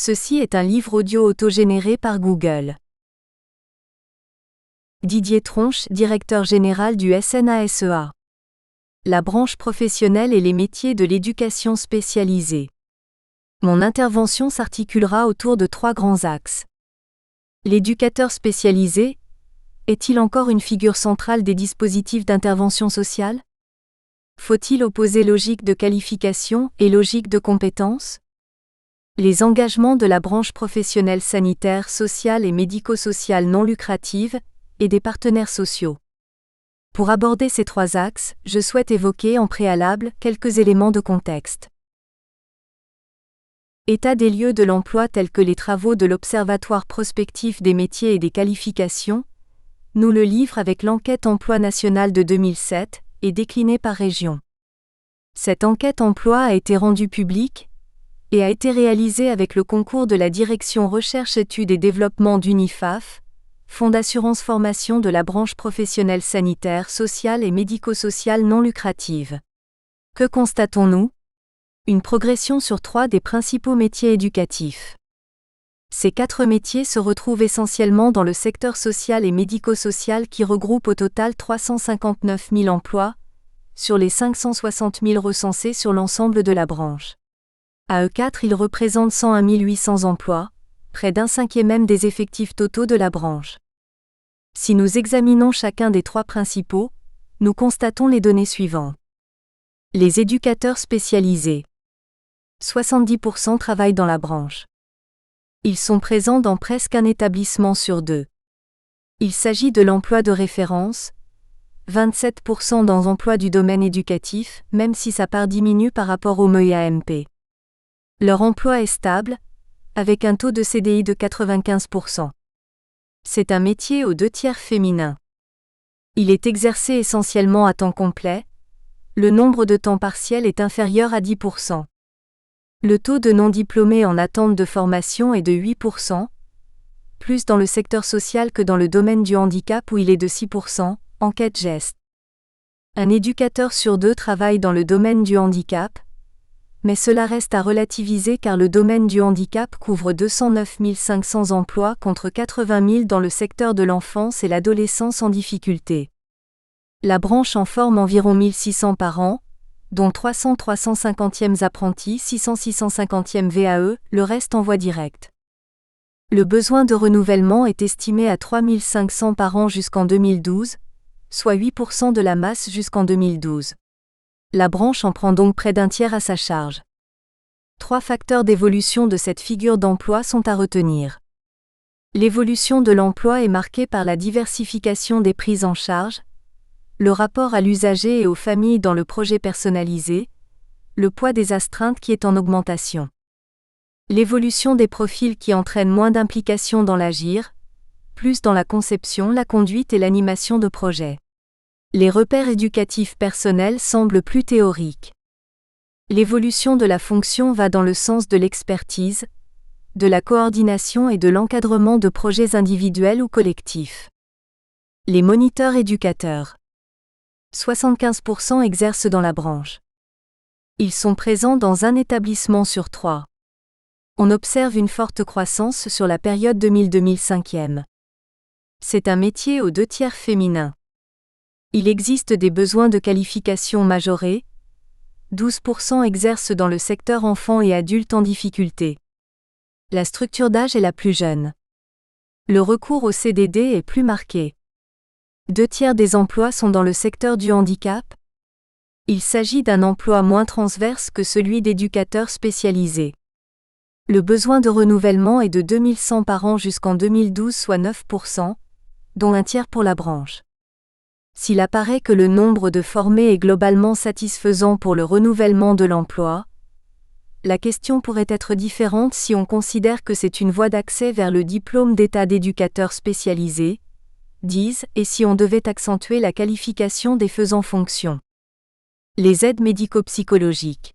Ceci est un livre audio autogénéré par Google. Didier Tronche, directeur général du SNASEA. La branche professionnelle et les métiers de l'éducation spécialisée. Mon intervention s'articulera autour de 3 grands axes. L'éducateur spécialisé est-il encore une figure centrale des dispositifs d'intervention sociale? Faut-il opposer logique de qualification et logique de compétence? Les engagements de la branche professionnelle sanitaire, sociale et médico-sociale non lucrative, et des partenaires sociaux. Pour aborder ces 3 axes, je souhaite évoquer en préalable quelques éléments de contexte. État des lieux de l'emploi tels que les travaux de l'Observatoire prospectif des métiers et des qualifications, nous le livre avec l'enquête emploi nationale de 2007, et déclinée par région. Cette enquête emploi a été rendue publique, et a été réalisée avec le concours de la Direction Recherche Études et Développement d'UNIFAF, Fonds d'assurance formation de la branche professionnelle sanitaire, sociale et médico-sociale non lucrative. Que constatons-nous? Une progression sur 3 des principaux métiers éducatifs. Ces 4 métiers se retrouvent essentiellement dans le secteur social et médico-social qui regroupe au total 359 000 emplois, sur les 560 000 recensés sur l'ensemble de la branche. À E4, ils représentent 101 800 emplois, près d'un cinquième même des effectifs totaux de la branche. Si nous examinons chacun des 3 principaux, nous constatons les données suivantes. Les éducateurs spécialisés. 70% travaillent dans la branche. Ils sont présents dans presque un établissement sur 2. Il s'agit de l'emploi de référence, 27% dans emploi du domaine éducatif, même si sa part diminue par rapport au MEIAMP. Leur emploi est stable, avec un taux de CDI de 95%. C'est un métier aux 2/3 féminin. Il est exercé essentiellement à temps complet, le nombre de temps partiel est inférieur à 10%. Le taux de non-diplômés en attente de formation est de 8%, plus dans le secteur social que dans le domaine du handicap où il est de 6%, enquête GEST. Un éducateur sur 2 travaille dans le domaine du handicap, mais cela reste à relativiser car le domaine du handicap couvre 209 500 emplois contre 80 000 dans le secteur de l'enfance et l'adolescence en difficulté. La branche en forme environ 1600 par an, dont 350e apprentis, 650e VAE, le reste en voie directe. Le besoin de renouvellement est estimé à 3500 par an jusqu'en 2012, soit 8% de la masse jusqu'en 2012. La branche en prend donc près d'un tiers à sa charge. 3 facteurs d'évolution de cette figure d'emploi sont à retenir. L'évolution de l'emploi est marquée par la diversification des prises en charge, le rapport à l'usager et aux familles dans le projet personnalisé, le poids des astreintes qui est en augmentation. L'évolution des profils qui entraîne moins d'implication dans l'agir, plus dans la conception, la conduite et l'animation de projets. Les repères éducatifs personnels semblent plus théoriques. L'évolution de la fonction va dans le sens de l'expertise, de la coordination et de l'encadrement de projets individuels ou collectifs. Les moniteurs éducateurs. 75% exercent dans la branche. Ils sont présents dans un établissement sur 3. On observe une forte croissance sur la période 2000-2005. C'est un métier aux 2/3 féminin. Il existe des besoins de qualification majorés. 12% exercent dans le secteur enfants et adultes en difficulté. La structure d'âge est la plus jeune. Le recours au CDD est plus marqué. 2/3 des emplois sont dans le secteur du handicap. Il s'agit d'un emploi moins transverse que celui d'éducateur spécialisé. Le besoin de renouvellement est de 2100 par an jusqu'en 2012, soit 9%, dont un tiers pour la branche. S'il apparaît que le nombre de formés est globalement satisfaisant pour le renouvellement de l'emploi, la question pourrait être différente si on considère que c'est une voie d'accès vers le diplôme d'état d'éducateur spécialisé, DIS, et si on devait accentuer la qualification des faisans fonction. Les aides médico-psychologiques.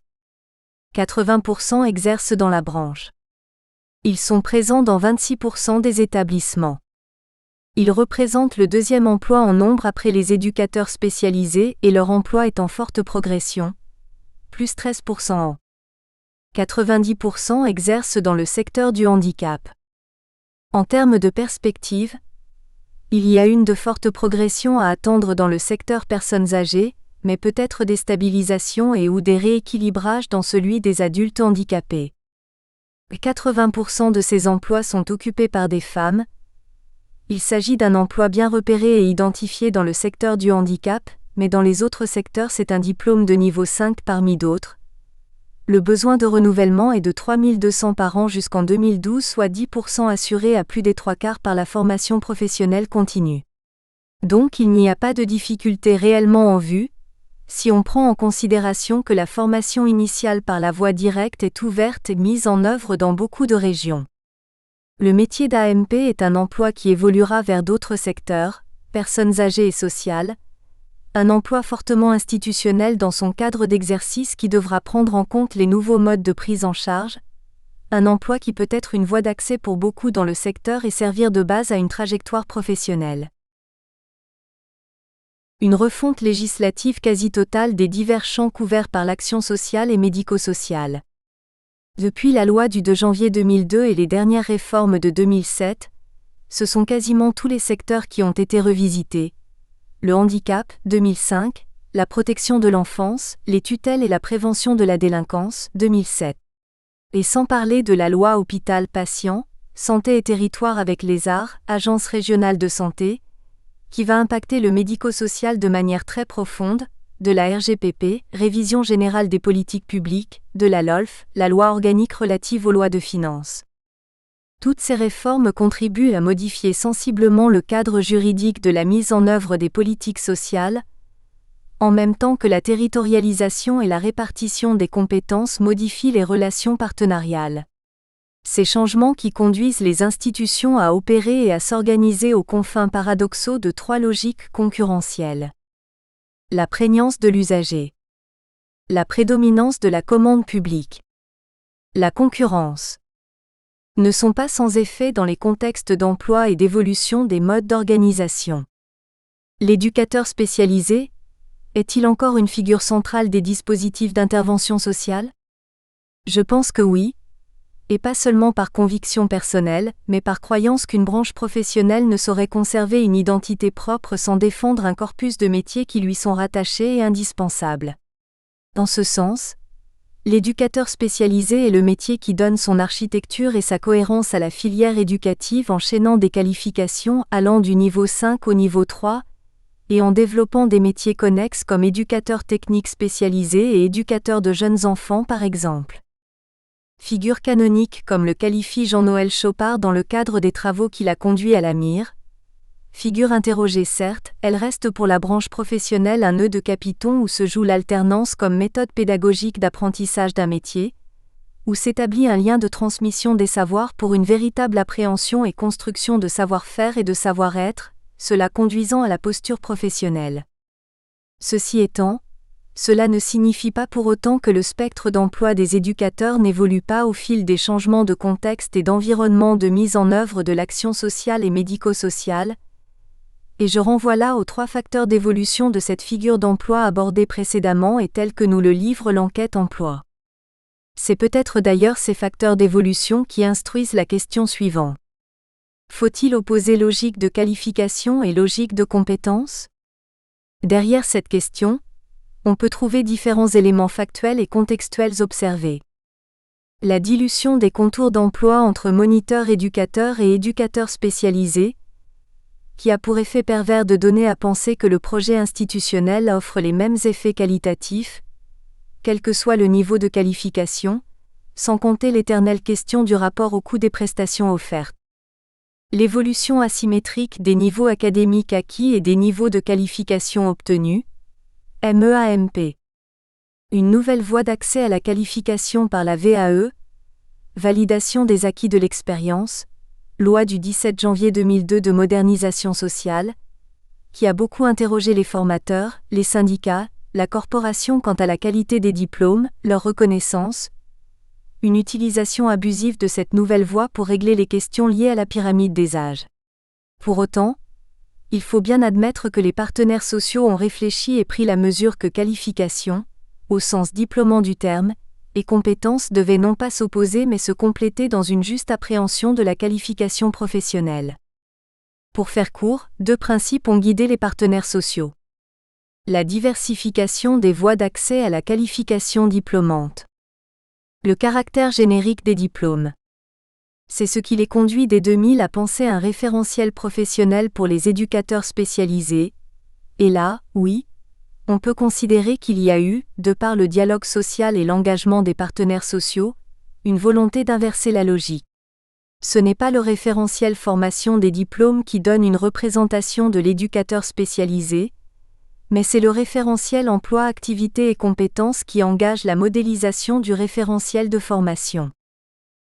80% exercent dans la branche. Ils sont présents dans 26% des établissements. Ils représentent le 2e emploi en nombre après les éducateurs spécialisés et leur emploi est en forte progression, plus 13% an. 90% exercent dans le secteur du handicap. En termes de perspective, il y a une de forte progression à attendre dans le secteur personnes âgées, mais peut-être des stabilisations et ou des rééquilibrages dans celui des adultes handicapés. 80% de ces emplois sont occupés par des femmes. Il s'agit d'un emploi bien repéré et identifié dans le secteur du handicap, mais dans les autres secteurs c'est un diplôme de niveau 5 parmi d'autres. Le besoin de renouvellement est de 3200 par an jusqu'en 2012, soit 10% assuré à plus des 3/4 par la formation professionnelle continue. Donc il n'y a pas de difficulté réellement en vue, si on prend en considération que la formation initiale par la voie directe est ouverte et mise en œuvre dans beaucoup de régions. Le métier d'AMP est un emploi qui évoluera vers d'autres secteurs, personnes âgées et sociales, un emploi fortement institutionnel dans son cadre d'exercice qui devra prendre en compte les nouveaux modes de prise en charge, un emploi qui peut être une voie d'accès pour beaucoup dans le secteur et servir de base à une trajectoire professionnelle. Une refonte législative quasi totale des divers champs couverts par l'action sociale et médico-sociale. Depuis la loi du 2 janvier 2002 et les dernières réformes de 2007, ce sont quasiment tous les secteurs qui ont été revisités. Le handicap, 2005, la protection de l'enfance, les tutelles et la prévention de la délinquance, 2007. Et sans parler de la loi hôpital-patient, santé et territoire avec l'ESAR, Agence régionale de santé, qui va impacter le médico-social de manière très profonde, de la RGPP, Révision générale des politiques publiques, de la LOLF, la loi organique relative aux lois de finances. Toutes ces réformes contribuent à modifier sensiblement le cadre juridique de la mise en œuvre des politiques sociales, en même temps que la territorialisation et la répartition des compétences modifient les relations partenariales. Ces changements qui conduisent les institutions à opérer et à s'organiser aux confins paradoxaux de trois logiques concurrentielles. La prégnance de l'usager. La prédominance de la commande publique. La concurrence. Ne sont pas sans effet dans les contextes d'emploi et d'évolution des modes d'organisation. L'éducateur spécialisé est-il encore une figure centrale des dispositifs d'intervention sociale ? Je pense que oui, et pas seulement par conviction personnelle, mais par croyance qu'une branche professionnelle ne saurait conserver une identité propre sans défendre un corpus de métiers qui lui sont rattachés et indispensables. Dans ce sens, l'éducateur spécialisé est le métier qui donne son architecture et sa cohérence à la filière éducative en chaînant des qualifications allant du niveau 5 au niveau 3, et en développant des métiers connexes comme éducateur technique spécialisé et éducateur de jeunes enfants par exemple. Figure canonique comme le qualifie Jean-Noël Chopard dans le cadre des travaux qu'il a conduits à la MIR. Figure interrogée certes, elle reste pour la branche professionnelle un nœud de capiton où se joue l'alternance comme méthode pédagogique d'apprentissage d'un métier, où s'établit un lien de transmission des savoirs pour une véritable appréhension et construction de savoir-faire et de savoir-être, cela conduisant à la posture professionnelle. Ceci étant, cela ne signifie pas pour autant que le spectre d'emploi des éducateurs n'évolue pas au fil des changements de contexte et d'environnement de mise en œuvre de l'action sociale et médico-sociale, et je renvoie là aux trois facteurs d'évolution de cette figure d'emploi abordée précédemment et tels que nous le livre l'enquête emploi. C'est peut-être d'ailleurs ces facteurs d'évolution qui instruisent la question suivante. Faut-il opposer logique de qualification et logique de compétence ? Derrière cette question, on peut trouver différents éléments factuels et contextuels observés. La dilution des contours d'emploi entre moniteurs éducateurs et éducateurs spécialisés, qui a pour effet pervers de donner à penser que le projet institutionnel offre les mêmes effets qualitatifs, quel que soit le niveau de qualification, sans compter l'éternelle question du rapport au coût des prestations offertes. L'évolution asymétrique des niveaux académiques acquis et des niveaux de qualification obtenus, MEAMP. Une nouvelle voie d'accès à la qualification par la VAE, validation des acquis de l'expérience, loi du 17 janvier 2002 de modernisation sociale, qui a beaucoup interrogé les formateurs, les syndicats, la corporation quant à la qualité des diplômes, leur reconnaissance, une utilisation abusive de cette nouvelle voie pour régler les questions liées à la pyramide des âges. Pour autant, il faut bien admettre que les partenaires sociaux ont réfléchi et pris la mesure que qualification, au sens diplômant du terme, et compétences devaient non pas s'opposer mais se compléter dans une juste appréhension de la qualification professionnelle. Pour faire court, 2 principes ont guidé les partenaires sociaux. La diversification des voies d'accès à la qualification diplômante. Le caractère générique des diplômes. C'est ce qui les conduit dès 2000 à penser un référentiel professionnel pour les éducateurs spécialisés. Et là, oui, on peut considérer qu'il y a eu, de par le dialogue social et l'engagement des partenaires sociaux, une volonté d'inverser la logique. Ce n'est pas le référentiel formation des diplômes qui donne une représentation de l'éducateur spécialisé, mais c'est le référentiel emploi, activité et compétences qui engage la modélisation du référentiel de formation.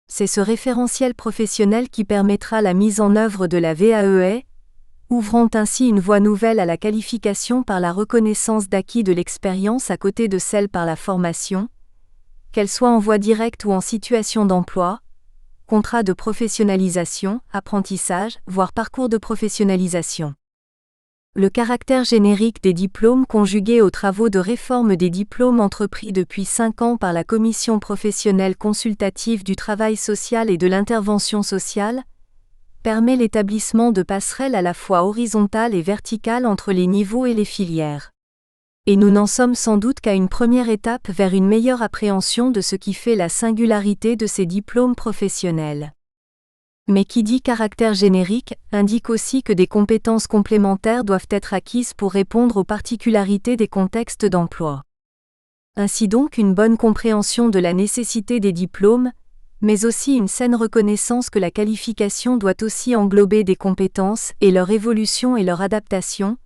C'est ce référentiel professionnel qui permettra la mise en œuvre de la VAEA, ouvrant ainsi une voie nouvelle à la qualification par la reconnaissance d'acquis de l'expérience à côté de celle par la formation, qu'elle soit en voie directe ou en situation d'emploi, contrat de professionnalisation, apprentissage, voire parcours de professionnalisation. Le caractère générique des diplômes conjugué aux travaux de réforme des diplômes entrepris depuis 5 ans par la Commission professionnelle consultative du travail social et de l'intervention sociale, permet l'établissement de passerelles à la fois horizontales et verticales entre les niveaux et les filières. Et nous n'en sommes sans doute qu'à une première étape vers une meilleure appréhension de ce qui fait la singularité de ces diplômes professionnels. Mais qui dit caractère générique, indique aussi que des compétences complémentaires doivent être acquises pour répondre aux particularités des contextes d'emploi. Ainsi donc une bonne compréhension de la nécessité des diplômes, mais aussi une saine reconnaissance que la qualification doit aussi englober des compétences et leur évolution et leur adaptation,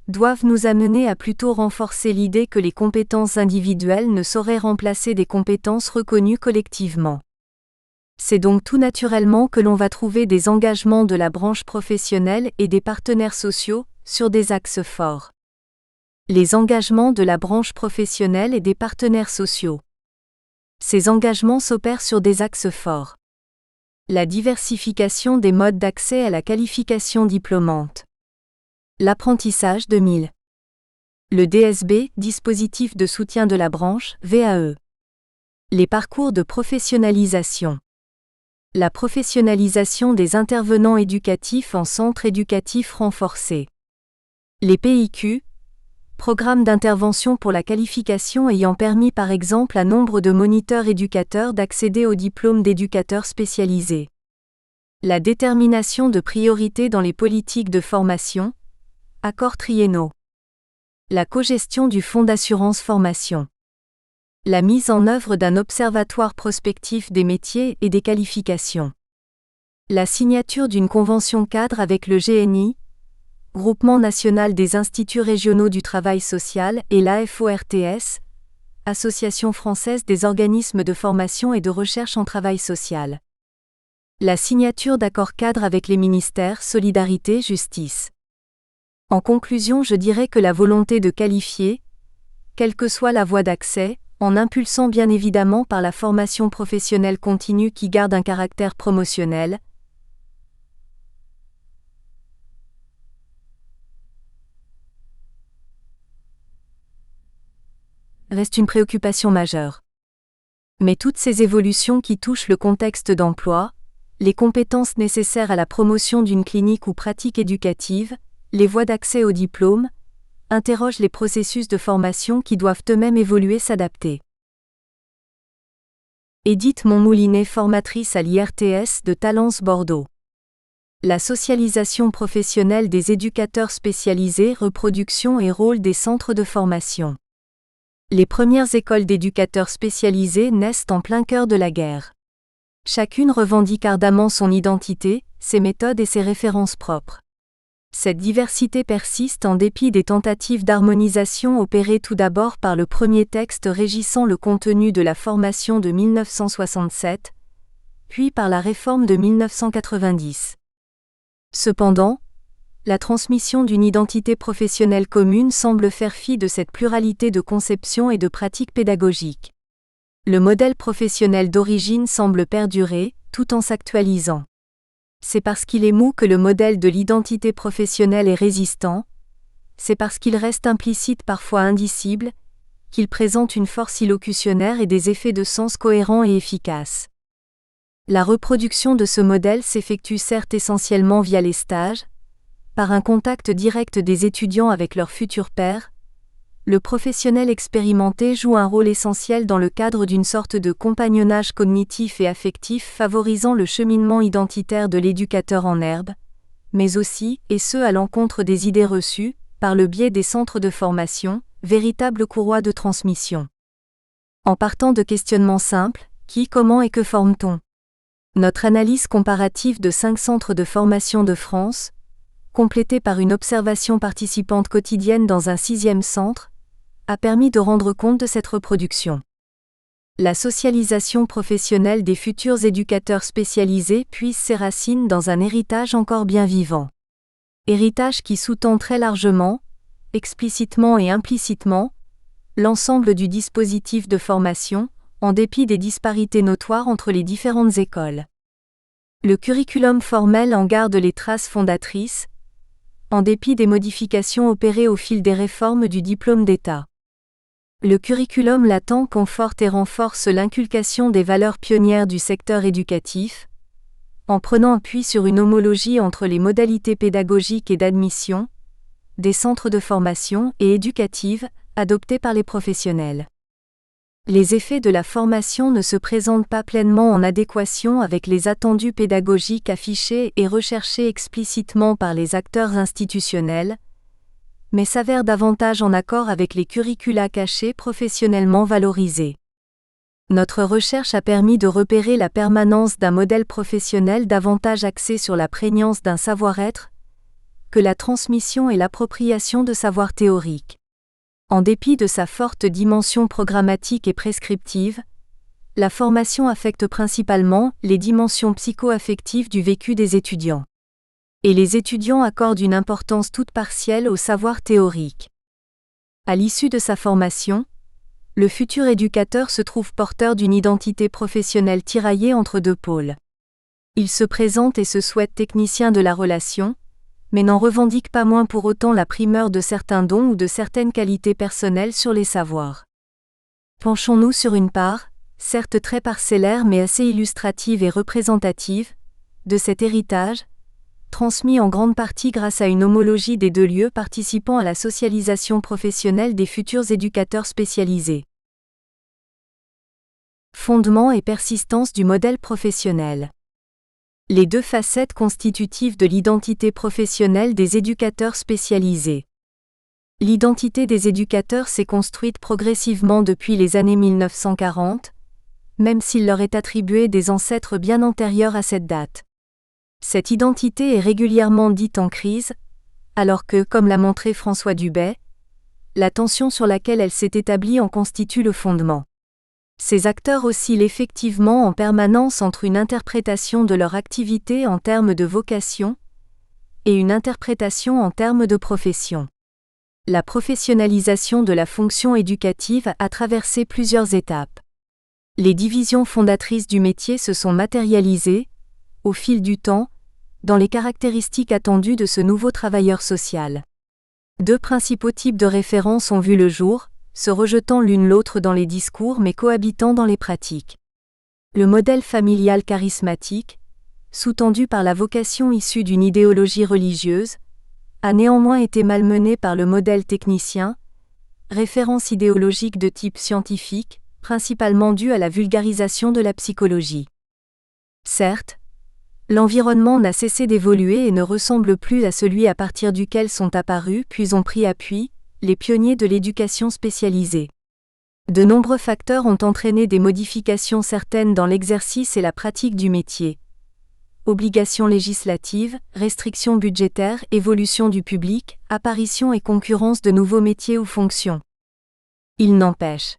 doivent nous amener à plutôt renforcer l'idée que les compétences individuelles ne sauraient remplacer des compétences reconnues collectivement. C'est donc tout naturellement que l'on va trouver des engagements de la branche professionnelle et des partenaires sociaux, sur des axes forts. Les engagements de la branche professionnelle et des partenaires sociaux. Ces engagements s'opèrent sur des axes forts. La diversification des modes d'accès à la qualification diplômante. L'apprentissage 2000. Le DSB, dispositif de soutien de la branche, VAE. Les parcours de professionnalisation. La professionnalisation des intervenants éducatifs en centre éducatif renforcé. Les PIQ, programmes d'intervention pour la qualification ayant permis par exemple à nombre de moniteurs éducateurs d'accéder au diplôme d'éducateur spécialisé. La détermination de priorités dans les politiques de formation, accords triennaux. La cogestion du fonds d'assurance formation. La mise en œuvre d'un observatoire prospectif des métiers et des qualifications. La signature d'une convention cadre avec le GNI, Groupement national des instituts régionaux du travail social, et l'AFORTS, Association française des organismes de formation et de recherche en travail social. La signature d'accords cadres avec les ministères Solidarité, Justice. En conclusion, je dirais que la volonté de qualifier, quelle que soit la voie d'accès, en impulsant bien évidemment par la formation professionnelle continue qui garde un caractère promotionnel, reste une préoccupation majeure. Mais toutes ces évolutions qui touchent le contexte d'emploi, les compétences nécessaires à la promotion d'une clinique ou pratique éducative, les voies d'accès au diplôme, interrogent les processus de formation qui doivent eux-mêmes évoluer, s'adapter. Édith Montmoulinet, formatrice à l'IRTS de Talence Bordeaux. La socialisation professionnelle des éducateurs spécialisés, reproduction et rôle des centres de formation. Les premières écoles d'éducateurs spécialisés naissent en plein cœur de la guerre. Chacune revendique ardemment son identité, ses méthodes et ses références propres. Cette diversité persiste en dépit des tentatives d'harmonisation opérées tout d'abord par le premier texte régissant le contenu de la formation de 1967, puis par la réforme de 1990. Cependant, la transmission d'une identité professionnelle commune semble faire fi de cette pluralité de conceptions et de pratiques pédagogiques. Le modèle professionnel d'origine semble perdurer, tout en s'actualisant. C'est parce qu'il est mou que le modèle de l'identité professionnelle est résistant, c'est parce qu'il reste implicite parfois indicible, qu'il présente une force illocutionnaire et des effets de sens cohérents et efficaces. La reproduction de ce modèle s'effectue certes essentiellement via les stages, par un contact direct des étudiants avec leurs futurs pairs. Le professionnel expérimenté joue un rôle essentiel dans le cadre d'une sorte de compagnonnage cognitif et affectif favorisant le cheminement identitaire de l'éducateur en herbe, mais aussi, et ce à l'encontre des idées reçues, par le biais des centres de formation, véritables courroies de transmission. En partant de questionnements simples, qui, comment et que forme-t-on ? Notre analyse comparative de 5 centres de formation de France, complétée par une observation participante quotidienne dans un 6e centre, a permis de rendre compte de cette reproduction. La socialisation professionnelle des futurs éducateurs spécialisés puise ses racines dans un héritage encore bien vivant. Héritage qui sous-tend très largement, explicitement et implicitement, l'ensemble du dispositif de formation, en dépit des disparités notoires entre les différentes écoles. Le curriculum formel en garde les traces fondatrices, en dépit des modifications opérées au fil des réformes du diplôme d'État. Le curriculum latent conforte et renforce l'inculcation des valeurs pionnières du secteur éducatif, en prenant appui sur une homologie entre les modalités pédagogiques et d'admission, des centres de formation et éducatives, adoptés par les professionnels. Les effets de la formation ne se présentent pas pleinement en adéquation avec les attendus pédagogiques affichés et recherchés explicitement par les acteurs institutionnels, mais s'avèrent davantage en accord avec les curricula cachés professionnellement valorisés. Notre recherche a permis de repérer la permanence d'un modèle professionnel davantage axé sur la prégnance d'un savoir-être que la transmission et l'appropriation de savoirs théoriques. En dépit de sa forte dimension programmatique et prescriptive, la formation affecte principalement les dimensions psycho-affectives du vécu des étudiants. Et les étudiants accordent une importance toute partielle au savoir théorique. À l'issue de sa formation, le futur éducateur se trouve porteur d'une identité professionnelle tiraillée entre 2 pôles. Il se présente et se souhaite technicien de la relation, mais n'en revendique pas moins pour autant la primeur de certains dons ou de certaines qualités personnelles sur les savoirs. Penchons-nous sur une part, certes très parcellaire mais assez illustrative et représentative, de cet héritage, transmis en grande partie grâce à une homologie des 2 lieux participant à la socialisation professionnelle des futurs éducateurs spécialisés. Fondement et persistance du modèle professionnel. Les 2 facettes constitutives de l'identité professionnelle des éducateurs spécialisés. L'identité des éducateurs s'est construite progressivement depuis les années 1940, même s'il leur est attribué des ancêtres bien antérieurs à cette date. Cette identité est régulièrement dite en crise, alors que, comme l'a montré François Dubet, la tension sur laquelle elle s'est établie en constitue le fondement. Ces acteurs oscillent effectivement en permanence entre une interprétation de leur activité en termes de vocation et une interprétation en termes de profession. La professionnalisation de la fonction éducative a traversé plusieurs étapes. Les divisions fondatrices du métier se sont matérialisées, au fil du temps, dans les caractéristiques attendues de ce nouveau travailleur social. 2 principaux types de références ont vu le jour, se rejetant l'une l'autre dans les discours mais cohabitant dans les pratiques. Le modèle familial charismatique, sous-tendu par la vocation issue d'une idéologie religieuse, a néanmoins été malmené par le modèle technicien, référence idéologique de type scientifique, principalement due à la vulgarisation de la psychologie. Certes, l'environnement n'a cessé d'évoluer et ne ressemble plus à celui à partir duquel sont apparus puis ont pris appui les pionniers de l'éducation spécialisée. De nombreux facteurs ont entraîné des modifications certaines dans l'exercice et la pratique du métier. Obligations législatives, restrictions budgétaires, évolution du public, apparition et concurrence de nouveaux métiers ou fonctions. Il n'empêche.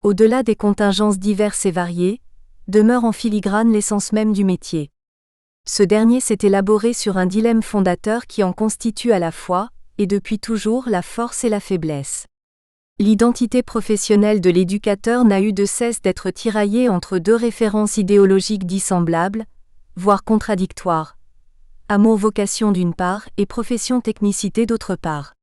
Au-delà des contingences diverses et variées, demeure en filigrane l'essence même du métier. Ce dernier s'est élaboré sur un dilemme fondateur qui en constitue à la fois, et depuis toujours, la force et la faiblesse. L'identité professionnelle de l'éducateur n'a eu de cesse d'être tiraillée entre 2 références idéologiques dissemblables, voire contradictoires. Amour-vocation d'une part et profession-technicité d'autre part.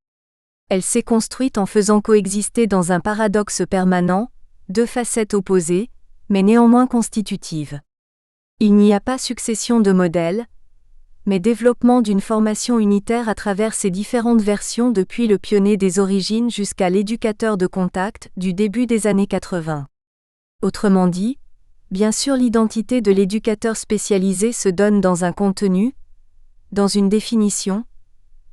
Elle s'est construite en faisant coexister dans un paradoxe permanent, deux facettes opposées, mais néanmoins constitutives. Il n'y a pas succession de modèles, mais développement d'une formation unitaire à travers ses différentes versions depuis le pionnier des origines jusqu'à l'éducateur de contact du début des années 80. Autrement dit, bien sûr l'identité de l'éducateur spécialisé se donne dans un contenu, dans une définition,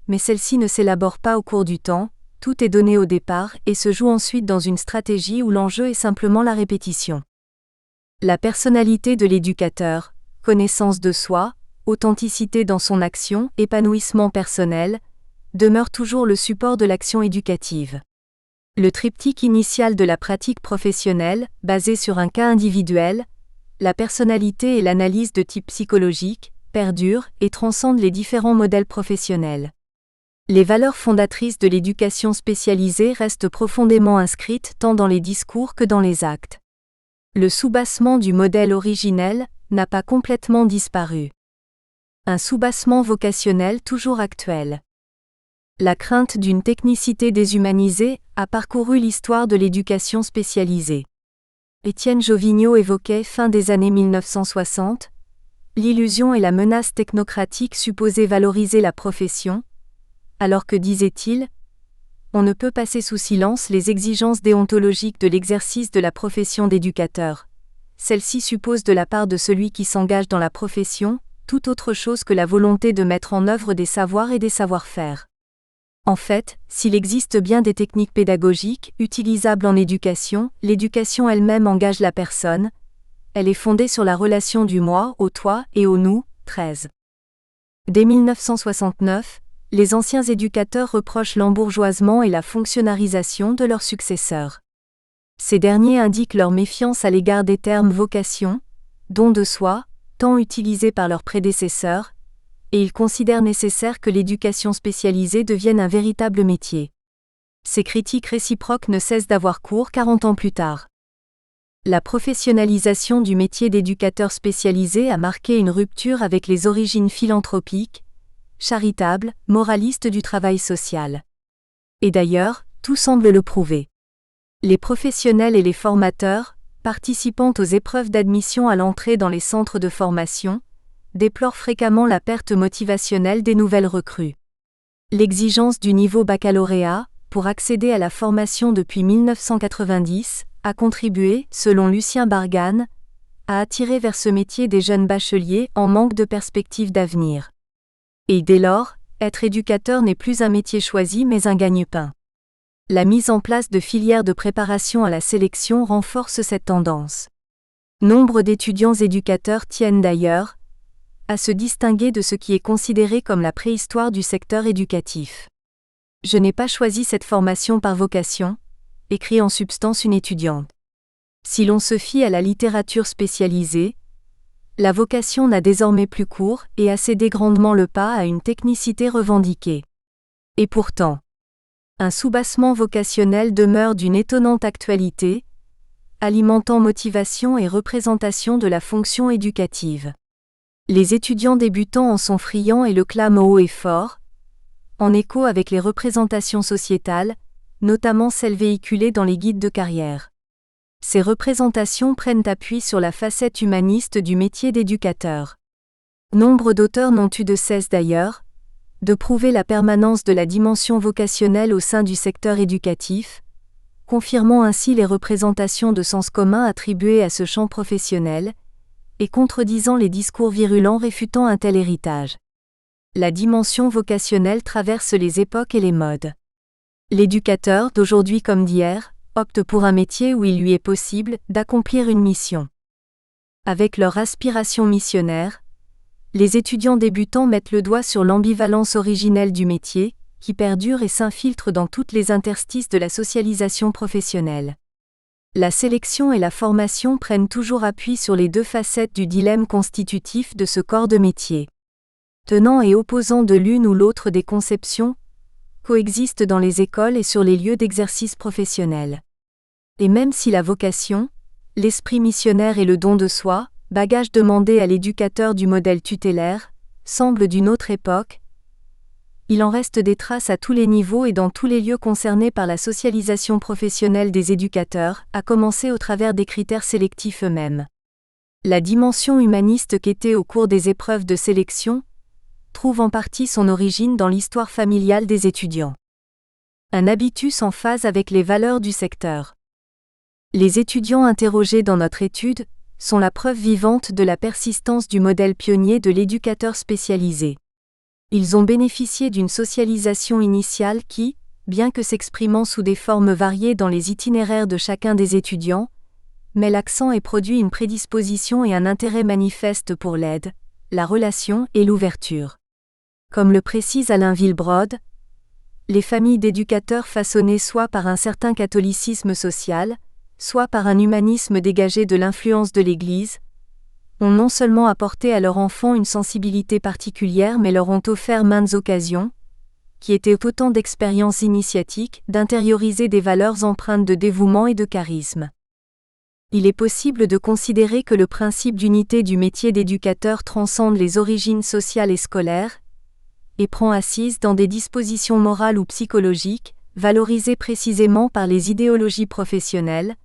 mais celle-ci ne s'élabore pas au cours du temps, tout est donné au départ et se joue ensuite dans une stratégie où l'enjeu est simplement la répétition. La personnalité de l'éducateur, connaissance de soi, authenticité dans son action, épanouissement personnel, demeure toujours le support de l'action éducative. Le triptyque initial de la pratique professionnelle, basé sur un cas individuel, la personnalité et l'analyse de type psychologique, perdure et transcende les différents modèles professionnels. Les valeurs fondatrices de l'éducation spécialisée restent profondément inscrites tant dans les discours que dans les actes. Le soubassement du modèle originel n'a pas complètement disparu. Un soubassement vocationnel toujours actuel. La crainte d'une technicité déshumanisée a parcouru l'histoire de l'éducation spécialisée. Étienne Jovigno évoquait fin des années 1960, l'illusion et la menace technocratique supposée valoriser la profession, alors que, disait-il, on ne peut passer sous silence les exigences déontologiques de l'exercice de la profession d'éducateur. Celle-ci suppose de la part de celui qui s'engage dans la profession, tout autre chose que la volonté de mettre en œuvre des savoirs et des savoir-faire. En fait, s'il existe bien des techniques pédagogiques utilisables en éducation, l'éducation elle-même engage la personne. Elle est fondée sur la relation du moi au toi et au nous. 13. Dès 1969, les anciens éducateurs reprochent l'embourgeoisement et la fonctionnarisation de leurs successeurs. Ces derniers indiquent leur méfiance à l'égard des termes vocation, don de soi, tant utilisés par leurs prédécesseurs, et ils considèrent nécessaire que l'éducation spécialisée devienne un véritable métier. Ces critiques réciproques ne cessent d'avoir cours 40 ans plus tard. La professionnalisation du métier d'éducateur spécialisé a marqué une rupture avec les origines philanthropiques, charitables, moralistes du travail social. Et d'ailleurs, tout semble le prouver. Les professionnels et les formateurs, participant aux épreuves d'admission à l'entrée dans les centres de formation, déplorent fréquemment la perte motivationnelle des nouvelles recrues. L'exigence du niveau baccalauréat, pour accéder à la formation depuis 1990, a contribué, selon Lucien Bargane, à attirer vers ce métier des jeunes bacheliers en manque de perspectives d'avenir. Et dès lors, être éducateur n'est plus un métier choisi mais un gagne-pain. La mise en place de filières de préparation à la sélection renforce cette tendance. Nombre d'étudiants éducateurs tiennent d'ailleurs à se distinguer de ce qui est considéré comme la préhistoire du secteur éducatif. « Je n'ai pas choisi cette formation par vocation », écrit en substance une étudiante. Si l'on se fie à la littérature spécialisée, la vocation n'a désormais plus cours et a cédé grandement le pas à une technicité revendiquée. Et pourtant, un soubassement vocationnel demeure d'une étonnante actualité, alimentant motivation et représentation de la fonction éducative. Les étudiants débutants en sont friands et le clament haut et fort, en écho avec les représentations sociétales, notamment celles véhiculées dans les guides de carrière. Ces représentations prennent appui sur la facette humaniste du métier d'éducateur. Nombre d'auteurs n'ont eu de cesse d'ailleurs de prouver la permanence de la dimension vocationnelle au sein du secteur éducatif, confirmant ainsi les représentations de sens commun attribuées à ce champ professionnel, et contredisant les discours virulents réfutant un tel héritage. La dimension vocationnelle traverse les époques et les modes. L'éducateur d'aujourd'hui comme d'hier opte pour un métier où il lui est possible d'accomplir une mission. Avec leur aspiration missionnaire, les étudiants débutants mettent le doigt sur l'ambivalence originelle du métier, qui perdure et s'infiltre dans toutes les interstices de la socialisation professionnelle. La sélection et la formation prennent toujours appui sur les deux facettes du dilemme constitutif de ce corps de métier. Tenant et opposant de l'une ou l'autre des conceptions, coexistent dans les écoles et sur les lieux d'exercice professionnel. Et même si la vocation, l'esprit missionnaire et le don de soi, bagage demandé à l'éducateur du modèle tutélaire, semblent d'une autre époque, Il en reste des traces à tous les niveaux et dans tous les lieux concernés par la socialisation professionnelle des éducateurs, à commencer au travers des critères sélectifs eux-mêmes. La dimension humaniste quêtée au cours des épreuves de sélection trouve en partie son origine dans l'histoire familiale des étudiants. Un habitus en phase avec les valeurs du secteur. Les étudiants interrogés dans notre étude sont la preuve vivante de la persistance du modèle pionnier de l'éducateur spécialisé. Ils ont bénéficié d'une socialisation initiale qui, bien que s'exprimant sous des formes variées dans les itinéraires de chacun des étudiants, met l'accent et produit une prédisposition et un intérêt manifeste pour l'aide, la relation et l'ouverture. Comme le précise Alain Villebrode, les familles d'éducateurs façonnées soit par un certain catholicisme social, soit par un humanisme dégagé de l'influence de l'Église, ont non seulement apporté à leurs enfants une sensibilité particulière mais leur ont offert maintes occasions, qui étaient autant d'expériences initiatiques, d'intérioriser des valeurs empreintes de dévouement et de charisme. Il est possible de considérer que le principe d'unité du métier d'éducateur transcende les origines sociales et scolaires, et prend assise dans des dispositions morales ou psychologiques, valorisées précisément par les idéologies professionnelles,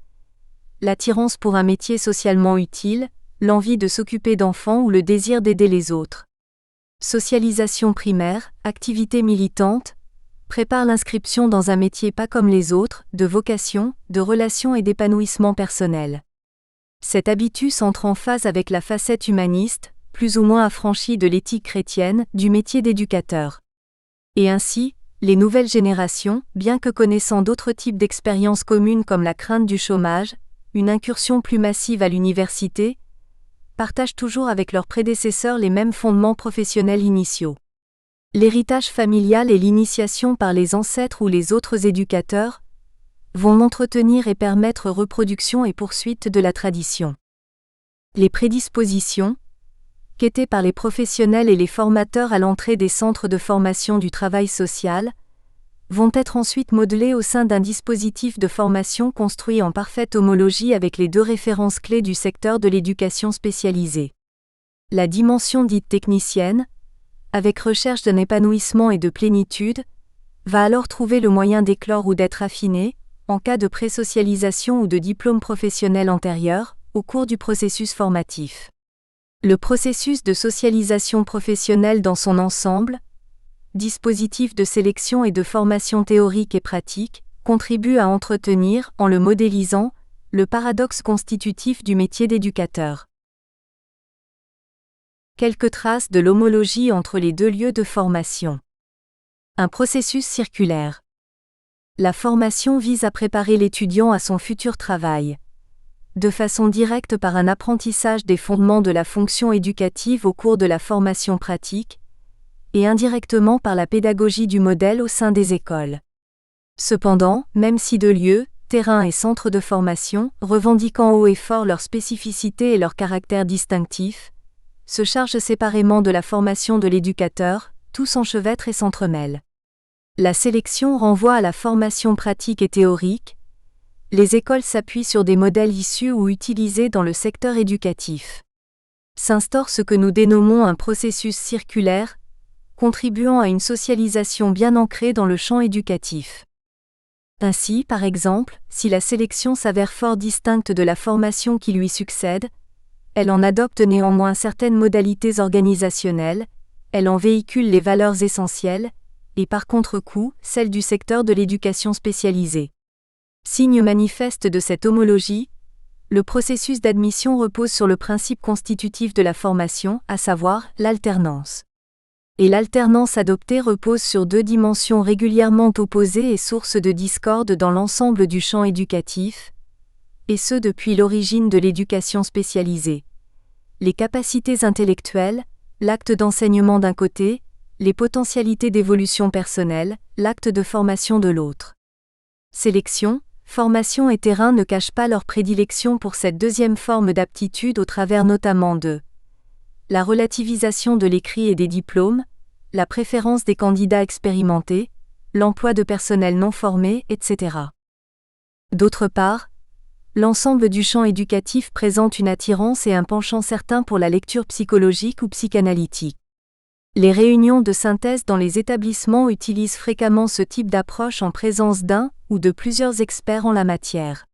l'attirance pour un métier socialement utile, l'envie de s'occuper d'enfants ou le désir d'aider les autres. Socialisation primaire, activité militante, prépare l'inscription dans un métier pas comme les autres, de vocation, de relation et d'épanouissement personnel. Cet habitus entre en phase avec la facette humaniste, plus ou moins affranchie de l'éthique chrétienne, du métier d'éducateur. Et ainsi, les nouvelles générations, bien que connaissant d'autres types d'expériences communes comme la crainte du chômage, une incursion plus massive à l'université, partagent toujours avec leurs prédécesseurs les mêmes fondements professionnels initiaux. L'héritage familial et l'initiation par les ancêtres ou les autres éducateurs vont entretenir et permettre reproduction et poursuite de la tradition. Les prédispositions, quêtées par les professionnels et les formateurs à l'entrée des centres de formation du travail social, vont être ensuite modelées au sein d'un dispositif de formation construit en parfaite homologie avec les deux références clés du secteur de l'éducation spécialisée. La dimension dite technicienne, avec recherche d'un épanouissement et de plénitude, va alors trouver le moyen d'éclore ou d'être affinée, en cas de présocialisation ou de diplôme professionnel antérieur, au cours du processus formatif. Le processus de socialisation professionnelle dans son ensemble, dispositif de sélection et de formation théorique et pratique, contribue à entretenir, en le modélisant, le paradoxe constitutif du métier d'éducateur. Quelques traces de l'homologie entre les deux lieux de formation. Un processus circulaire. La formation vise à préparer l'étudiant à son futur travail, de façon directe par un apprentissage des fondements de la fonction éducative au cours de la formation pratique, et indirectement par la pédagogie du modèle au sein des écoles. Cependant, même si deux lieux, terrains et centres de formation, revendiquant haut et fort leur spécificité et leur caractère distinctif, se chargent séparément de la formation de l'éducateur, tout s'enchevêtre et s'entremêle. La sélection renvoie à la formation pratique et théorique. Les écoles s'appuient sur des modèles issus ou utilisés dans le secteur éducatif. S'instaure ce que nous dénommons un processus circulaire, contribuant à une socialisation bien ancrée dans le champ éducatif. Ainsi, par exemple, si la sélection s'avère fort distincte de la formation qui lui succède, elle en adopte néanmoins certaines modalités organisationnelles, elle en véhicule les valeurs essentielles, et par contre-coup, celles du secteur de l'éducation spécialisée. Signe manifeste de cette homologie, le processus d'admission repose sur le principe constitutif de la formation, à savoir l'alternance. Et l'alternance adoptée repose sur deux dimensions régulièrement opposées et source de discorde dans l'ensemble du champ éducatif, et ce depuis l'origine de l'éducation spécialisée. Les capacités intellectuelles, l'acte d'enseignement d'un côté, les potentialités d'évolution personnelle, l'acte de formation de l'autre. Sélection, formation et terrain ne cachent pas leur prédilection pour cette deuxième forme d'aptitude au travers notamment de la relativisation de l'écrit et des diplômes, la préférence des candidats expérimentés, l'emploi de personnel non formé, etc. D'autre part, l'ensemble du champ éducatif présente une attirance et un penchant certain pour la lecture psychologique ou psychanalytique. Les réunions de synthèse dans les établissements utilisent fréquemment ce type d'approche en présence d'un ou de plusieurs experts en la matière.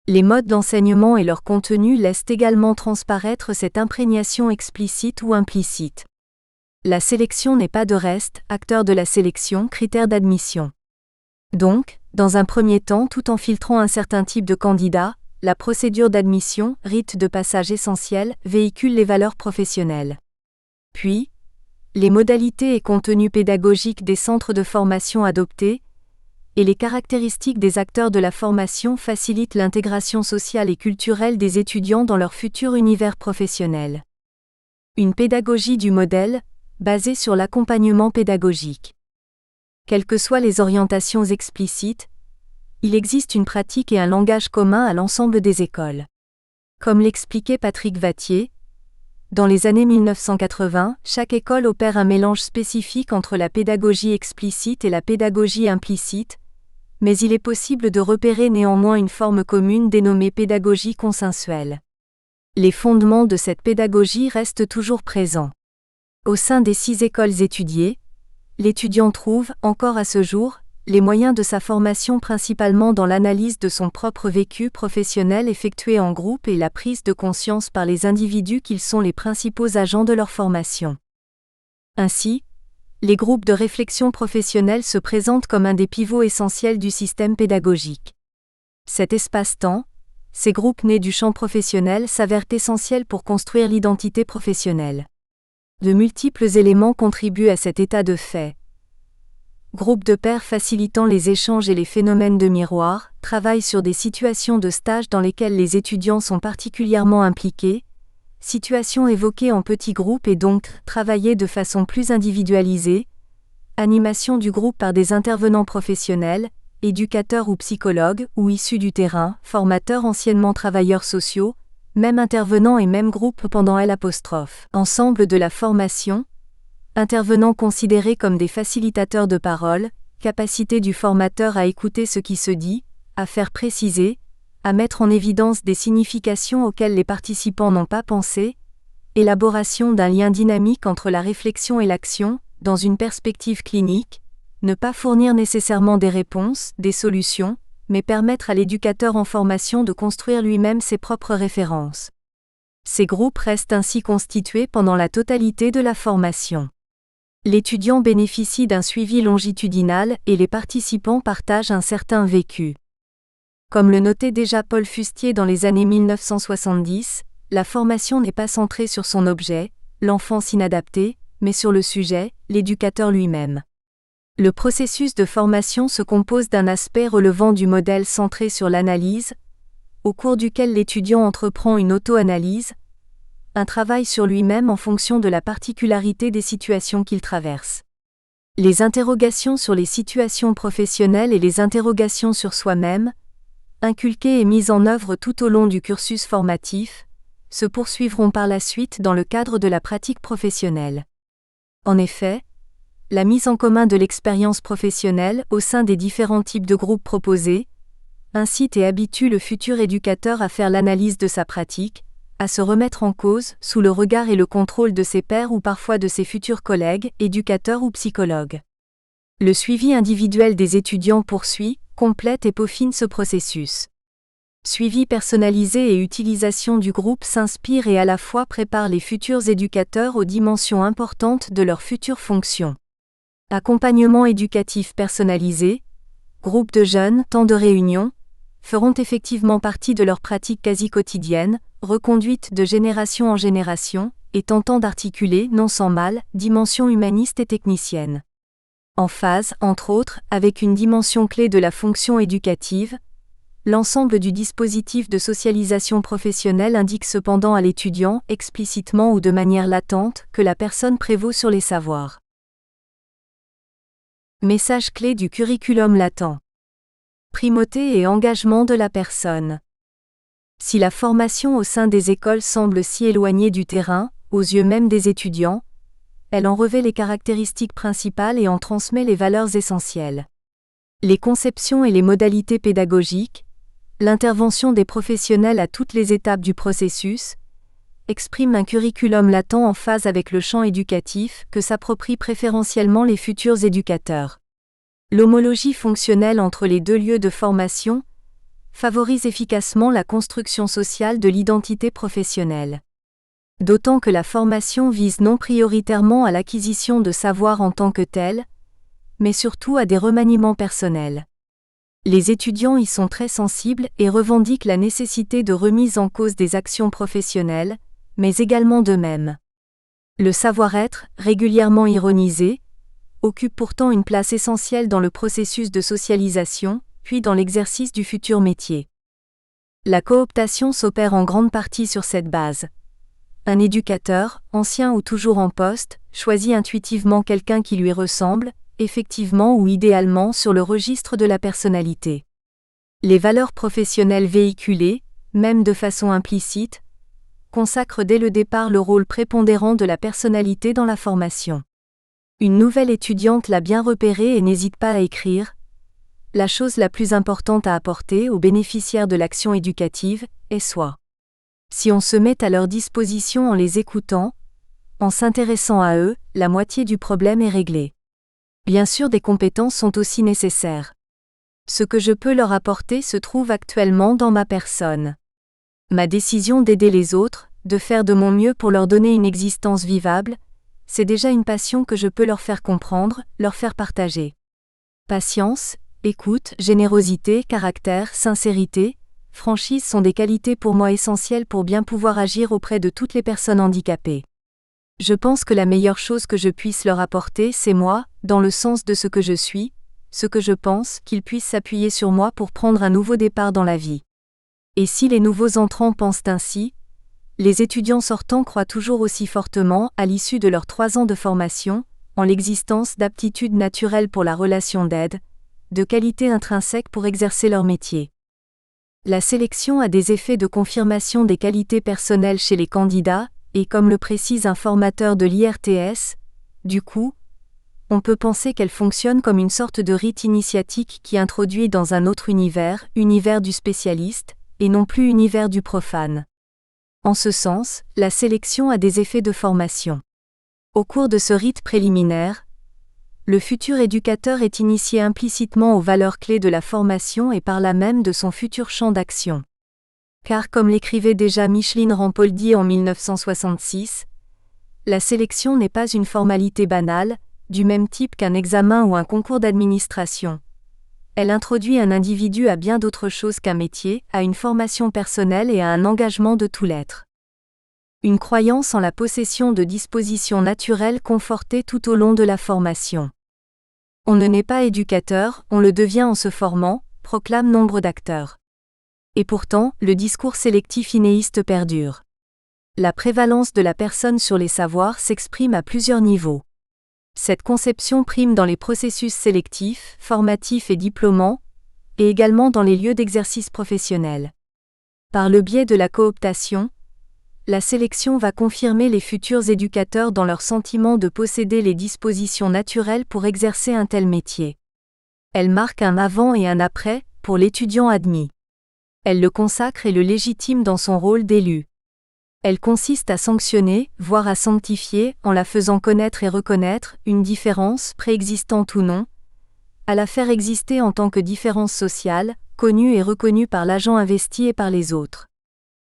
Les modes d'enseignement et leur contenu laissent également transparaître cette imprégnation explicite ou implicite. La sélection n'est pas de reste, acteur de la sélection, critère d'admission. Donc, dans un premier temps, tout en filtrant un certain type de candidats, la procédure d'admission, rite de passage essentiel, véhicule les valeurs professionnelles. Puis, les modalités et contenus pédagogiques des centres de formation adoptés, et les caractéristiques des acteurs de la formation facilitent l'intégration sociale et culturelle des étudiants dans leur futur univers professionnel. Une pédagogie du modèle, basée sur l'accompagnement pédagogique. Quelles que soient les orientations explicites, il existe une pratique et un langage commun à l'ensemble des écoles. Comme l'expliquait Patrick Vattier, dans les années 1980, chaque école opère un mélange spécifique entre la pédagogie explicite et la pédagogie implicite, mais il est possible de repérer néanmoins une forme commune dénommée pédagogie consensuelle. Les fondements de cette pédagogie restent toujours présents. Au sein des 6 écoles étudiées, l'étudiant trouve, encore à ce jour, les moyens de sa formation principalement dans l'analyse de son propre vécu professionnel effectué en groupe et la prise de conscience par les individus qu'ils sont les principaux agents de leur formation. Ainsi, les groupes de réflexion professionnelle se présentent comme un des pivots essentiels du système pédagogique. Cet espace-temps, ces groupes nés du champ professionnel s'avèrent essentiels pour construire l'identité professionnelle. De multiples éléments contribuent à cet état de fait. Groupes de pairs facilitant les échanges et les phénomènes de miroir, travaillent sur des situations de stage dans lesquelles les étudiants sont particulièrement impliqués, situations évoquées en petits groupes et donc travaillées de façon plus individualisée, animation du groupe par des intervenants professionnels, éducateurs ou psychologues, ou issus du terrain, formateurs anciennement travailleurs sociaux, même intervenants et même groupe pendant L'. Ensemble de la formation, intervenants considérés comme des facilitateurs de parole, capacité du formateur à écouter ce qui se dit, à faire préciser, à mettre en évidence des significations auxquelles les participants n'ont pas pensé, élaboration d'un lien dynamique entre la réflexion et l'action, dans une perspective clinique, ne pas fournir nécessairement des réponses, des solutions, mais permettre à l'éducateur en formation de construire lui-même ses propres références. Ces groupes restent ainsi constitués pendant la totalité de la formation. L'étudiant bénéficie d'un suivi longitudinal et les participants partagent un certain vécu. Comme le notait déjà Paul Fustier dans les années 1970, la formation n'est pas centrée sur son objet, l'enfance inadaptée, mais sur le sujet, l'éducateur lui-même. Le processus de formation se compose d'un aspect relevant du modèle centré sur l'analyse, au cours duquel l'étudiant entreprend une auto-analyse, un travail sur lui-même en fonction de la particularité des situations qu'il traverse. Les interrogations sur les situations professionnelles et les interrogations sur soi-même, inculquées et mises en œuvre tout au long du cursus formatif, se poursuivront par la suite dans le cadre de la pratique professionnelle. En effet, la mise en commun de l'expérience professionnelle au sein des différents types de groupes proposés incite et habitue le futur éducateur à faire l'analyse de sa pratique, à se remettre en cause sous le regard et le contrôle de ses pairs ou parfois de ses futurs collègues, éducateurs ou psychologues. Le suivi individuel des étudiants poursuit, complète et peaufine ce processus. Suivi personnalisé et utilisation du groupe s'inspire et à la fois prépare les futurs éducateurs aux dimensions importantes de leurs futures fonctions. Accompagnement éducatif personnalisé, groupe de jeunes, temps de réunion, feront effectivement partie de leur pratique quasi quotidienne, reconduite de génération en génération, et tentant d'articuler, non sans mal, dimension humaniste et technicienne. En phase, entre autres, avec une dimension clé de la fonction éducative, l'ensemble du dispositif de socialisation professionnelle indique cependant à l'étudiant, explicitement ou de manière latente, que la personne prévaut sur les savoirs. Message clé du curriculum latent. Primauté et engagement de la personne. Si la formation au sein des écoles semble si éloignée du terrain, aux yeux même des étudiants, elle en revêt les caractéristiques principales et en transmet les valeurs essentielles. Les conceptions et les modalités pédagogiques, l'intervention des professionnels à toutes les étapes du processus, exprime un curriculum latent en phase avec le champ éducatif que s'approprient préférentiellement les futurs éducateurs. L'homologie fonctionnelle entre les deux lieux de formation favorise efficacement la construction sociale de l'identité professionnelle. D'autant que la formation vise non prioritairement à l'acquisition de savoir en tant que tel, mais surtout à des remaniements personnels. Les étudiants y sont très sensibles et revendiquent la nécessité de remise en cause des actions professionnelles, mais également d'eux-mêmes. Le savoir-être, régulièrement ironisé, occupe pourtant une place essentielle dans le processus de socialisation, puis dans l'exercice du futur métier. La cooptation s'opère en grande partie sur cette base. Un éducateur, ancien ou toujours en poste, choisit intuitivement quelqu'un qui lui ressemble, effectivement ou idéalement sur le registre de la personnalité. Les valeurs professionnelles véhiculées, même de façon implicite, consacrent dès le départ le rôle prépondérant de la personnalité dans la formation. Une nouvelle étudiante l'a bien repéré et n'hésite pas à écrire « La chose la plus importante à apporter aux bénéficiaires de l'action éducative est soi. Si on se met à leur disposition en les écoutant, en s'intéressant à eux, la moitié du problème est réglée. Bien sûr, des compétences sont aussi nécessaires. Ce que je peux leur apporter se trouve actuellement dans ma personne. Ma décision d'aider les autres, de faire de mon mieux pour leur donner une existence vivable, c'est déjà une passion que je peux leur faire comprendre, leur faire partager. Patience, écoute, générosité, caractère, sincérité, franchise sont des qualités pour moi essentielles pour bien pouvoir agir auprès de toutes les personnes handicapées. Je pense que la meilleure chose que je puisse leur apporter, c'est moi, dans le sens de ce que je suis, ce que je pense, qu'ils puissent s'appuyer sur moi pour prendre un nouveau départ dans la vie. Et si les nouveaux entrants pensent ainsi, les étudiants sortants croient toujours aussi fortement, à l'issue de leurs 3 ans de formation, en l'existence d'aptitudes naturelles pour la relation d'aide, de qualités intrinsèques pour exercer leur métier. La sélection a des effets de confirmation des qualités personnelles chez les candidats, et comme le précise un formateur de l'IRTS, du coup, on peut penser qu'elle fonctionne comme une sorte de rite initiatique qui introduit dans un autre univers, univers du spécialiste, et non plus univers du profane. En ce sens, la sélection a des effets de formation. Au cours de ce rite préliminaire, le futur éducateur est initié implicitement aux valeurs clés de la formation et par là même de son futur champ d'action. Car comme l'écrivait déjà Micheline Rampoldi en 1966, la sélection n'est pas une formalité banale, du même type qu'un examen ou un concours d'administration. Elle introduit un individu à bien d'autres choses qu'un métier, à une formation personnelle et à un engagement de tout l'être. Une croyance en la possession de dispositions naturelles confortées tout au long de la formation. On ne naît pas éducateur, on le devient en se formant, proclament nombre d'acteurs. Et pourtant, le discours sélectif inéiste perdure. La prévalence de la personne sur les savoirs s'exprime à plusieurs niveaux. Cette conception prime dans les processus sélectifs, formatifs et diplômants, et également dans les lieux d'exercice professionnel. Par le biais de la cooptation, la sélection va confirmer les futurs éducateurs dans leur sentiment de posséder les dispositions naturelles pour exercer un tel métier. Elle marque un avant et un après, pour l'étudiant admis. Elle le consacre et le légitime dans son rôle d'élu. Elle consiste à sanctionner, voire à sanctifier, en la faisant connaître et reconnaître, une différence, préexistante ou non, à la faire exister en tant que différence sociale, connue et reconnue par l'agent investi et par les autres.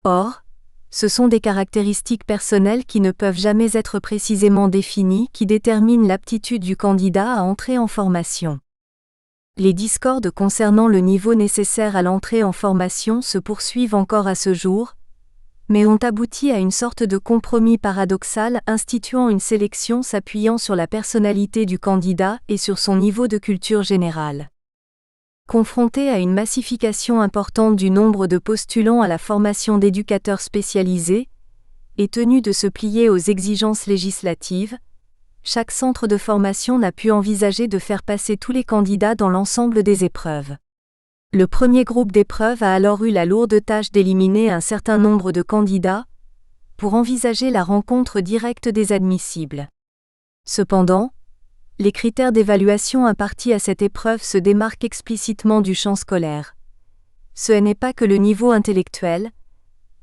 Or, ce sont des caractéristiques personnelles qui ne peuvent jamais être précisément définies qui déterminent l'aptitude du candidat à entrer en formation. Les discordes concernant le niveau nécessaire à l'entrée en formation se poursuivent encore à ce jour, mais ont abouti à une sorte de compromis paradoxal instituant une sélection s'appuyant sur la personnalité du candidat et sur son niveau de culture générale. Confronté à une massification importante du nombre de postulants à la formation d'éducateurs spécialisés, et tenu de se plier aux exigences législatives, chaque centre de formation n'a pu envisager de faire passer tous les candidats dans l'ensemble des épreuves. Le premier groupe d'épreuves a alors eu la lourde tâche d'éliminer un certain nombre de candidats, pour envisager la rencontre directe des admissibles. Cependant, les critères d'évaluation impartis à cette épreuve se démarquent explicitement du champ scolaire. Ce n'est pas que le niveau intellectuel,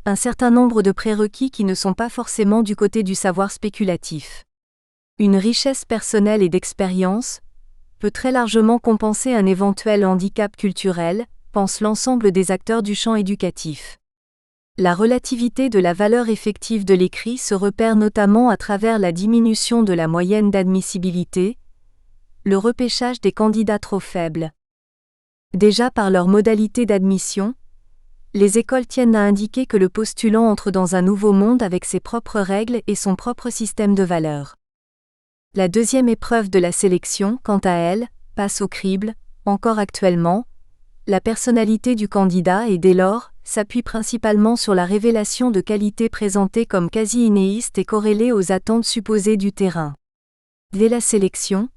un certain nombre de prérequis qui ne sont pas forcément du côté du savoir spéculatif. Une richesse personnelle et d'expérience peut très largement compenser un éventuel handicap culturel, pense l'ensemble des acteurs du champ éducatif. La relativité de la valeur effective de l'écrit se repère notamment à travers la diminution de la moyenne d'admissibilité, le repêchage des candidats trop faibles. Déjà par leur modalité d'admission, les écoles tiennent à indiquer que le postulant entre dans un nouveau monde avec ses propres règles et son propre système de valeurs. La deuxième épreuve de la sélection, quant à elle, passe au crible, encore actuellement. La personnalité du candidat et dès lors, s'appuie principalement sur la révélation de qualités présentées comme quasi-innéistes et corrélées aux attentes supposées du terrain. Dès la sélection,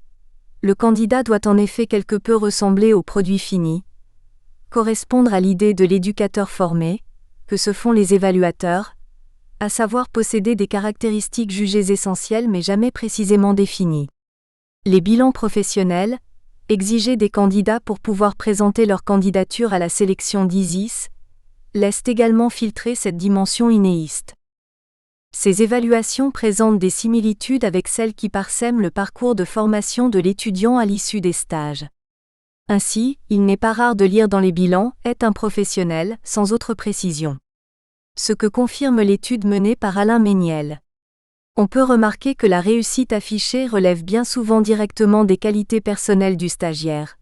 le candidat doit en effet quelque peu ressembler au produit fini, correspondre à l'idée de l'éducateur formé, que se font les évaluateurs, à savoir posséder des caractéristiques jugées essentielles mais jamais précisément définies. Les bilans professionnels, exigés des candidats pour pouvoir présenter leur candidature à la sélection d'ISIS, laissent également filtrer cette dimension innéiste. Ces évaluations présentent des similitudes avec celles qui parsèment le parcours de formation de l'étudiant à l'issue des stages. Ainsi, il n'est pas rare de lire dans les bilans « est un professionnel » sans autre précision. Ce que confirme l'étude menée par Alain Méniel. On peut remarquer que la réussite affichée relève bien souvent directement des qualités personnelles du stagiaire.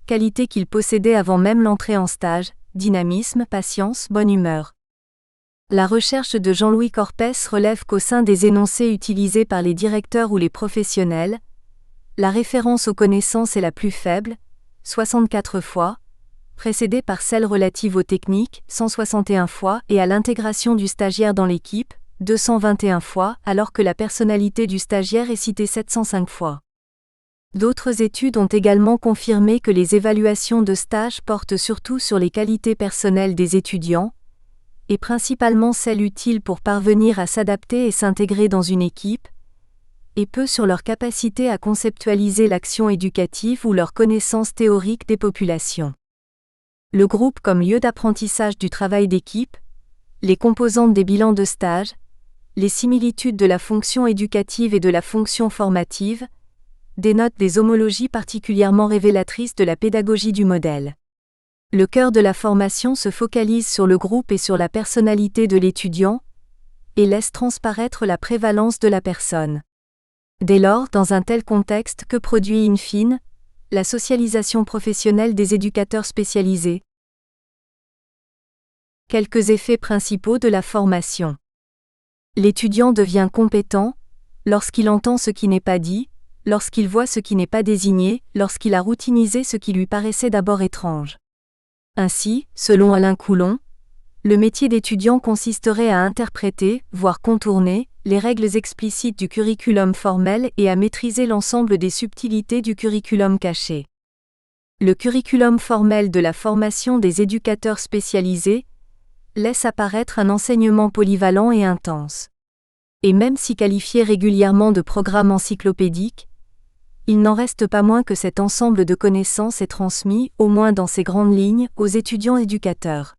Qualités qu'il possédait avant même l'entrée en stage, dynamisme, patience, bonne humeur. La recherche de Jean-Louis Corpès relève qu'au sein des énoncés utilisés par les directeurs ou les professionnels, la référence aux connaissances est la plus faible, 64 fois, précédée par celle relative aux techniques, 161 fois, et à l'intégration du stagiaire dans l'équipe, 221 fois, alors que la personnalité du stagiaire est citée 705 fois. D'autres études ont également confirmé que les évaluations de stage portent surtout sur les qualités personnelles des étudiants, et principalement celles utiles pour parvenir à s'adapter et s'intégrer dans une équipe, et peu sur leur capacité à conceptualiser l'action éducative ou leur connaissance théorique des populations. Le groupe comme lieu d'apprentissage du travail d'équipe, les composantes des bilans de stage, les similitudes de la fonction éducative et de la fonction formative, dénotent des homologies particulièrement révélatrices de la pédagogie du modèle. Le cœur de la formation se focalise sur le groupe et sur la personnalité de l'étudiant, et laisse transparaître la prévalence de la personne. Dès lors, dans un tel contexte, que produit in fine la socialisation professionnelle des éducateurs spécialisés? Quelques effets principaux de la formation. L'étudiant devient compétent lorsqu'il entend ce qui n'est pas dit, lorsqu'il voit ce qui n'est pas désigné, lorsqu'il a routinisé ce qui lui paraissait d'abord étrange. Ainsi, selon Alain Coulon, le métier d'étudiant consisterait à interpréter, voire contourner, les règles explicites du curriculum formel et à maîtriser l'ensemble des subtilités du curriculum caché. Le curriculum formel de la formation des éducateurs spécialisés laisse apparaître un enseignement polyvalent et intense. Et même si qualifié régulièrement de programme encyclopédique, il n'en reste pas moins que cet ensemble de connaissances est transmis, au moins dans ses grandes lignes, aux étudiants éducateurs.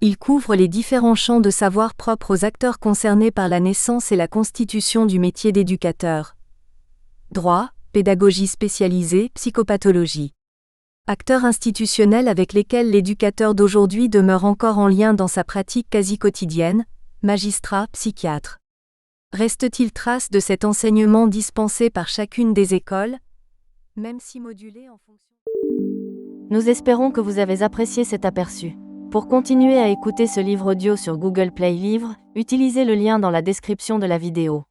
Il couvre les différents champs de savoir propres aux acteurs concernés par la naissance et la constitution du métier d'éducateur. Droit, pédagogie spécialisée, psychopathologie. Acteurs institutionnels avec lesquels l'éducateur d'aujourd'hui demeure encore en lien dans sa pratique quasi quotidienne, magistrats, psychiatres. Reste-t-il trace de cet enseignement dispensé par chacune des écoles, même si modulé en fonction... Nous espérons que vous avez apprécié cet aperçu. Pour continuer à écouter ce livre audio sur Google Play Livres, utilisez le lien dans la description de la vidéo.